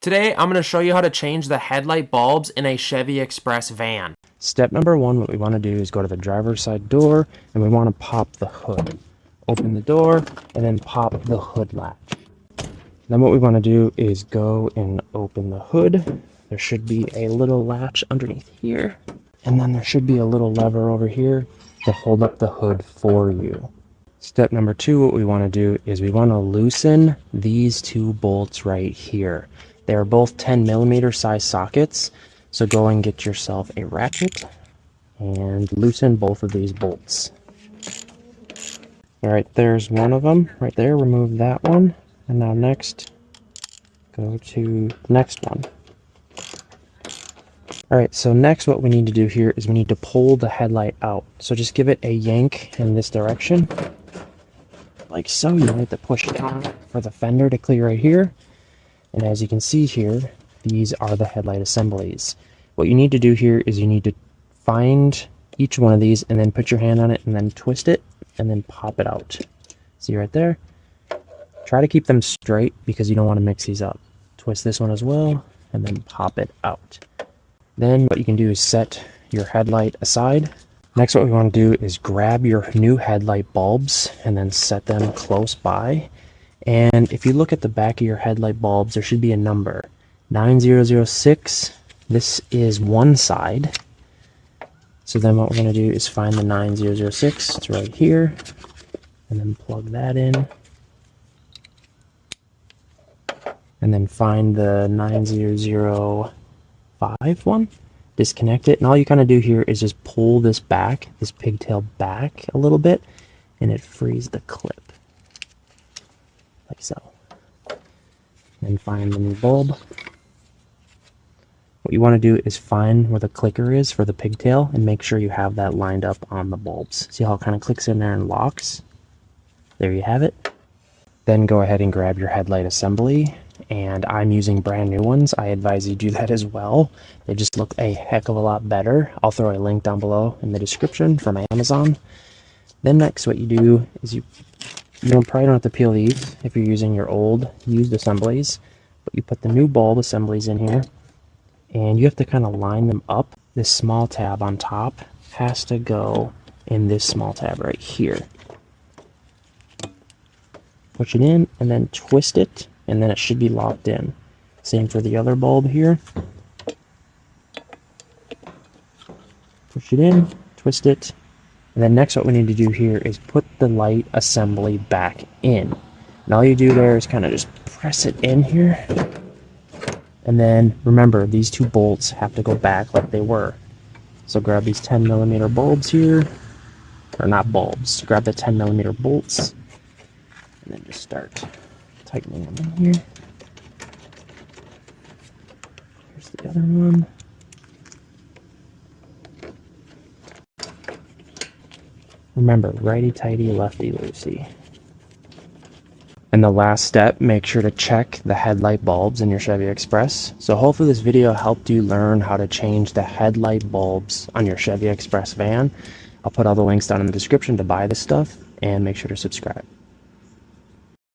Today, I'm going to show you how to change the headlight bulbs in a Chevy Express van. Step number one, what we want to do is go to the driver's side door and we want to pop the hood. Open the door and then pop the hood latch. Then what we want to do is go and open the hood. There should be a little latch underneath here. And then there should be a little lever over here to hold up the hood for you. Step number two, what we want to do is we want to loosen these two bolts right here. They are both 10mm size sockets, so go and get yourself a ratchet and loosen both of these bolts. Alright, there's one of them right there. Remove that one. And now next, go to the next one. Alright, so next what we need to do here is we need to pull the headlight out. So just give it a yank in this direction. Like so. You have to push down for the fender to clear right here. And as you can see here, these are the headlight assemblies. What you need to do here is you need to find each one of these and then put your hand on it and then twist it and then pop it out. See right there? Try to keep them straight because you don't want to mix these up. Twist this one as well and then pop it out. Then what you can do is set your headlight aside. Next, what we want to do is grab your new headlight bulbs and then set them close by. And if you look at the back of your headlight bulbs, there should be a number 9006. This is one side. So then what we're going to do is find the 9006. It's right here. And then plug that in. And then find the 9005 one. Disconnect it. And all you kind of do here is just pull this back, this pigtail back a little bit, and it frees the clip. Like so. And find the new bulb. What you want to do is find where the clicker is for the pigtail and make sure you have that lined up on the bulbs. See how it kind of clicks in there and locks? There you have it. Then go ahead and grab your headlight assembly, and I'm using brand new ones. I advise you do that as well. They just look a heck of a lot better. I'll throw a link down below in the description from Amazon. Then next what you do is you probably don't have to peel these if you're using your old used assemblies, but you put the new bulb assemblies in here and you have to kind of line them up. This small tab on top has to go in this small tab right here. Push it in and then twist it, and then it should be locked in. Same for the other bulb here. Push it in, twist it. And then next what we need to do here is put the light assembly back in. And all you do there is kind of just press it in here. And then remember, these two bolts have to go back like they were. So grab these 10mm bulbs here. Or not bulbs. Grab the 10mm bolts. And then just start tightening them in here. Here's the other one. Remember, righty-tighty, lefty-loosey. And the last step, make sure to check the headlight bulbs in your Chevy Express. So hopefully this video helped you learn how to change the headlight bulbs on your Chevy Express van. I'll put all the links down in the description to buy this stuff, and make sure to subscribe.